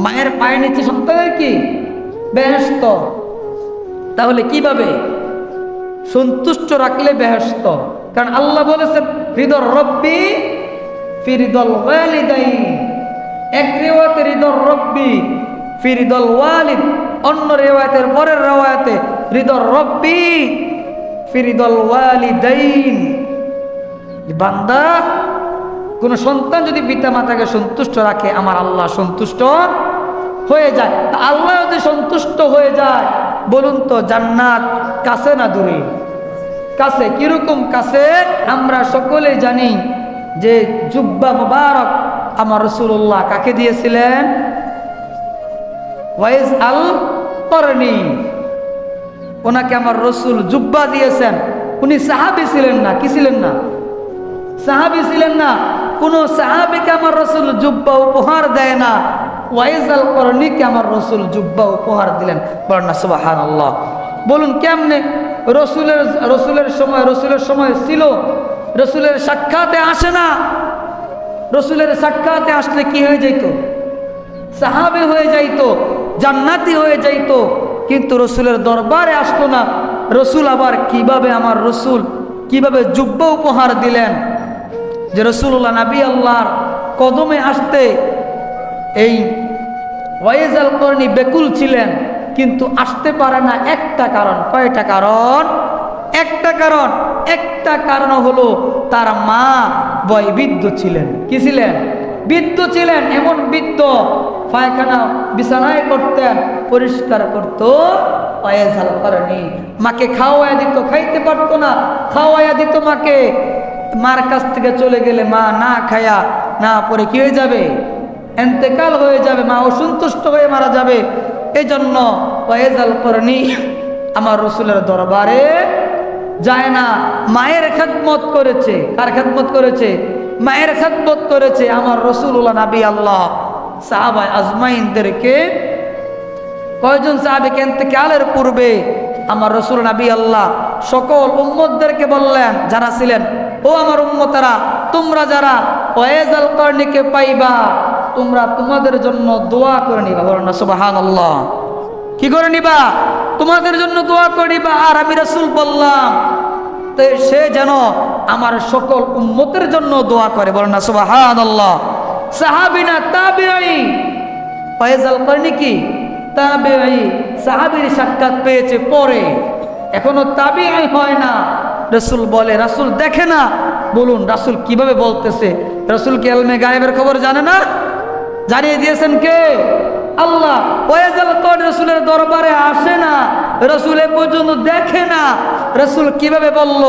মায়ের পায়ের নিচে সন্তানের কি বেহেশত। তাহলে কিভাবে সন্তুষ্ট রাখলে বেহেশত? কারণ আল্লাহ বলেছেন রিদর রব্বি ফি রিদল ওয়ালিদাইন। এক রিওয়ায়াতে রিদর রব্বি ফি রিদল ওয়ালিদ, অন্য রিওয়ায়াতের পরের রিওয়ায়াতে রিদর রব্বি ফি রিদল ওয়ালিদাইন। বান্দা কোন সন্তান যদি পিতা মাতাকে সন্তুষ্ট রাখে, আমার আল্লাহ সন্তুষ্ট হয়ে যায়। আল্লাহ যদি সন্তুষ্ট হয়ে যায়, বলুন তো জান্নাত কাছে না দূরে? কাছে। কিরকম কাছে? আমরা সকলে জানি যে জুব্বা মুবারক আমার রাসূলুল্লাহ কাকে দিয়েছিলেন? ওয়াইজ আল করনি, ওনাকে আমার রসুল জুব্বা দিয়েছেন। উনি সাহাবী ছিলেন না। কি ছিলেন না? সাহাবী ছিলেন না। কোন সাহাবীকে আমার রসুল জুব্বা উপহার দেয় না। ওয়াইজ আল করনিকে আমার রসুল জুব্বা উপহার দিলেন। বলেন না সুবহানাল্লাহ। বলুন কেমনে? রসুলের সময় ছিল, রসুলের সাক্ষাতে আসে না। রসুলের সাক্ষাতে আসলে কি হয়ে যাইতো? সাহাবী হয়ে যাইতো, জান্নাতি হয়ে যাইতো। কিন্তু রসুলের দরবারে আসতো না। রসুল আবার কিভাবে, আমার রসুল কিভাবে জুব্বা উপহার দিলেন? যে রসুল্লাহ নবী আল্লাহর কদমে আসতে এই ওয়াইজ আল করনি বেকুল ছিলেন, কিন্তু আসতে পারে না। একটা কারণ। কয়টা কারণ? একটা কারণ হলো তার মা বয়বৃদ্ধ ছিলেন। কি ছিলেন? বৃদ্ধ ছিলেন। এমন বৃদ্ধ পায়খানা বিছানায় করতেন, পরিষ্কার করতো ওয়াইজ আল করনি। মাকে খাওয়াইয়া দিত, খাইতে পারতো না, খাওয়াইয়া দিত মাকে। মার কাছ থেকে চলে গেলে মা না খায়া না পরে কি হয়ে যাবে? ইন্তেকাল হয়ে যাবে, মা অসন্তুষ্ট হয়ে মারা যাবে। এই জন্য ওয়াইজ আল করনি আমার রসুলের দরবারে যায় না। মায়ের খেদমত করেছে। কার খেদমত করেছে? মায়ের খেদমত করেছে। আমার রসুল্লাহ নবী আল্লাহ সাহাবা আজমাইনদেরকে, কয়জন সাহাবীকে ইন্তেকালের পূর্বে আমার রসুল নবী আল্লাহ সকল উম্মতদেরকে বললেন, যারা ছিলেন, ও আমার উম্মতেরা, তোমরা যারা ওয়াইজ আল করনিকে পাইবা, তোমরা তোমাদের জন্য দোয়া করে নিবা। বলেন না সুবহানাল্লাহ। কি করে নিবা? তোমাদের জন্য দোয়া করে নিবা। আর আমি রাসূল বললাম তো সে যেন আমার সকল উম্মতের জন্য দোয়া করে। বলেন না সুবহানাল্লাহ। সাহাবী না তাবিঈ। ওয়াইজ আল করনি কি তাবিঈ? সাহাবীর সাক্ষাৎ পেয়েছে পরে, এখনো তাবিঈ হয় না। রাসূল বলে, রাসূল দেখে না। বলুন রাসূল কিভাবে বলতেছে? রাসূল কি ইলমে গায়েবের খবর জানে না? জানিয়ে দিয়েছেন কে? আল্লাহ। ওয়াইজ আল করনি রাসূলের দরবারে আসে না, রাসূল এ পর্যন্ত দেখে না। রাসূল কিভাবে বলল,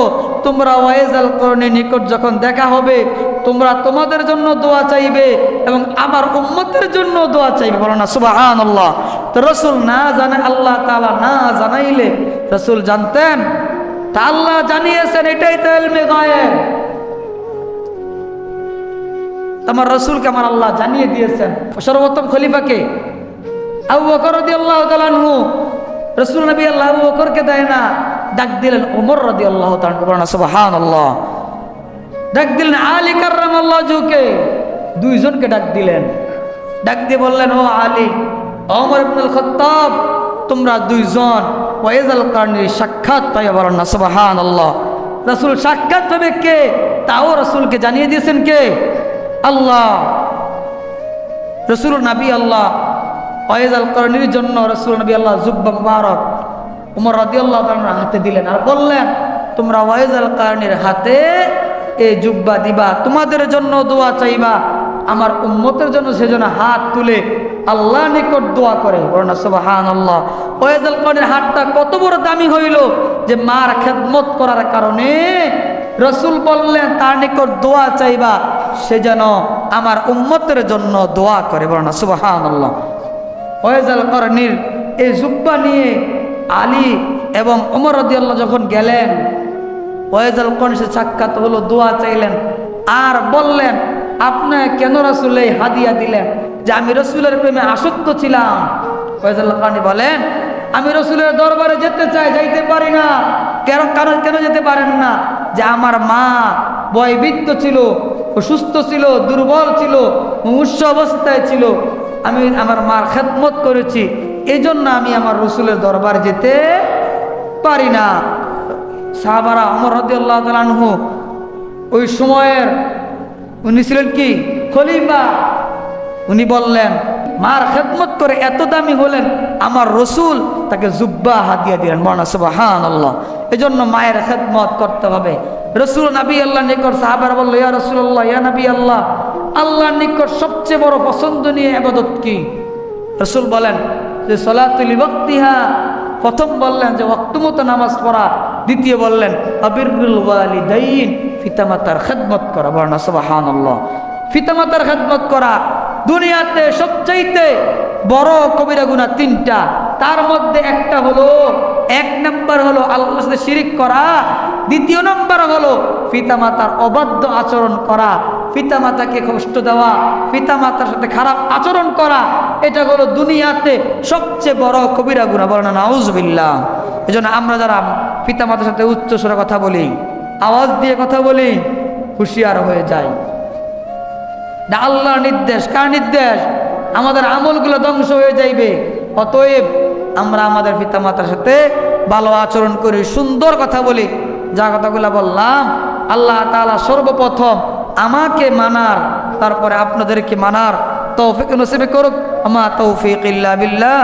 তোমরা ওয়াইজ আল করনির নিকট যখন দেখা হবে, তোমরা তোমাদের জন্য দোয়া চাইবে এবং আমার উম্মতের জন্য দোয়া চাইবে। বলো না সুবহানাল্লাহ। তো রাসূল না জানে, আল্লাহ তাআলা না জানাইলে রাসূল জানতেন? তা আল্লাহ জানিয়েছেন, এটাই তো ইলমে গায়েব। আমার রাসূলকে আমার আল্লাহ জানিয়ে দিয়েছেন। সর্বপ্রথম খলিফাকে আবু বকর রাদিয়াল্লাহু তাআলা আনহু। রাসূল নবী আল্লাহ আবু বকরকে দেয় না, ডাক দিলেন ওমর রাদিয়াল্লাহু তাআলা আনহু। বলেন সুবহানাল্লাহ। ডাক দিলেন আলী কাররামাল্লাহু ওয়াজহুকে। দুইজনকে ডাক দিলেন। ডাক দিয়ে বললেন, ও আলী, ওমর ইবনুল খাত্তাব, তোমরা দুইজন ওয়াইজ আল করনির সাক্ষাৎ পাইয়া। বলেন না সুবহানাল্লাহ। রাসূল সাক্ষাৎ পাবে কে? তাও রাসূলকে জানিয়ে দিয়েছেন কে? আল্লাহ। রাসূল নবী আল্লাহ ওয়াইজ আল করনির জন্য রাসূল নবী আল্লাহ জুব্বা মুবারক ওমর রাদিয়াল্লাহু তাআলার হাতে দিলেন, আর বললেন, তোমরা ওয়াইজ আল করনির হাতে এই জুব্বা দিবা, তোমাদের জন্য দোয়া চাইবা, আমার উম্মতের জন্য সেজন্য হাত তুলে আল্লাহ নিকট দোয়া করে। বলেন না সুবহানাল্লাহ। ওয়াইজ আল করনির হাতটা কত বড় দামি হইল যে মার খেদমত করার কারণে রাসূল বললেন তার নিকট দোয়া চাইবা, সে যেন আমার উম্মতের জন্য দোয়া করে। বলেন না সুবহানাল্লাহ। ওয়াইজ আল করনির এই জুব্বা নিয়ে আলী এবং ওমর রাদিয়াল্লাহু যখন গেলেন, ওয়াইজ আল করনির সাথে সাক্ষাৎ হলো, দোয়া চাইলেন, আর বললেন, আপনি কেন রাসূল এই হাদিয়া দিলেন? যে আমি রাসূলের প্রেমে আসক্ত ছিলাম। ওয়াইজ আল করনি বলেন, আমি রাসূলের দরবারে যেতে চাই, যাইতে পারি না। কেন যেতে পারেন না? যে আমার মা বয়বৃদ্ধ ছিল, অসুস্থ ছিল, দুর্বল ছিল, মুমূর্ষ অবস্থায় ছিল। আমি আমার মার খেদমত করেছি, এই জন্য আমি আমার রসুলের দরবার যেতে পারি না। সাহাবারা, ওমর রাদিয়াল্লাহু তাআলা আনহু ওই সময়ের উনি ছিলেন কি খলিফা, উনি বললেন মার খেদমত করে এত দামি হলেন, আমার রসুল তাকে জুব্বা হাদিয়া দিলেন। বলনা সুবহানাল্লাহ। এই জন্য মায়ের খেদমত করতে হবে। রসুল নবী আল্লাহ নিকট সাহাবারা বলল, ইয়া রাসূলুল্লাহ, ইয়া নবী আল্লাহ, আল্লাহর নিকট সবচেয়ে বড় পছন্দনীয় ইবাদত কি? রসুল বলেন যে সালাতুল ওয়াক্তিহা। প্রথম বললেন যে ওয়াক্তমতো নামাজ পড়া, দ্বিতীয় বললেন আবিরুল ওয়ালিদাইন, পিতামাতার খেদমত করা। বলনা সুবহানাল্লাহ। পিতামাতার খেদমত করা দুনিয়াতে সবচাইতে বড় কবিরা গুনাহ তিনটা, তার মধ্যে একটা হলো, এক নাম্বার হলো আল্লাহর সাথে শিরিক করা, দ্বিতীয় নাম্বার হলো পিতামাতার অবাধ্য আচরণ করা, পিতামাতাকে কষ্ট দেওয়া, পিতামাতার সাথে খারাপ আচরণ করা। এটা হলো দুনিয়াতে সবচেয়ে বড় কবিরা গুনাহ। বলেন না নাউজুবিল্লাহ। এজন্য আমরা যারা পিতামাতার সাথে উচ্চ স্বরে কথা বলি, আওয়াজ দিয়ে কথা বলি, হুঁশিয়ার হয়ে যাই। আল্লাহর নির্দেশ। কার নির্দেশ? আমাদের আমলগুলো ধ্বংস হয়ে যাইবে। অতএব আমরা আমাদের পিতামাতার সাথে ভালো আচরণ করি, সুন্দর কথা বলি। যা কথাগুলো বললাম, আল্লাহ তাআলা সর্বপ্রথম আমাকে মানার, তারপরে আপনাদেরকে মানার তৌফিক নসিব করুক। আমা তৌফিক ইল্লা বিল্লাহ।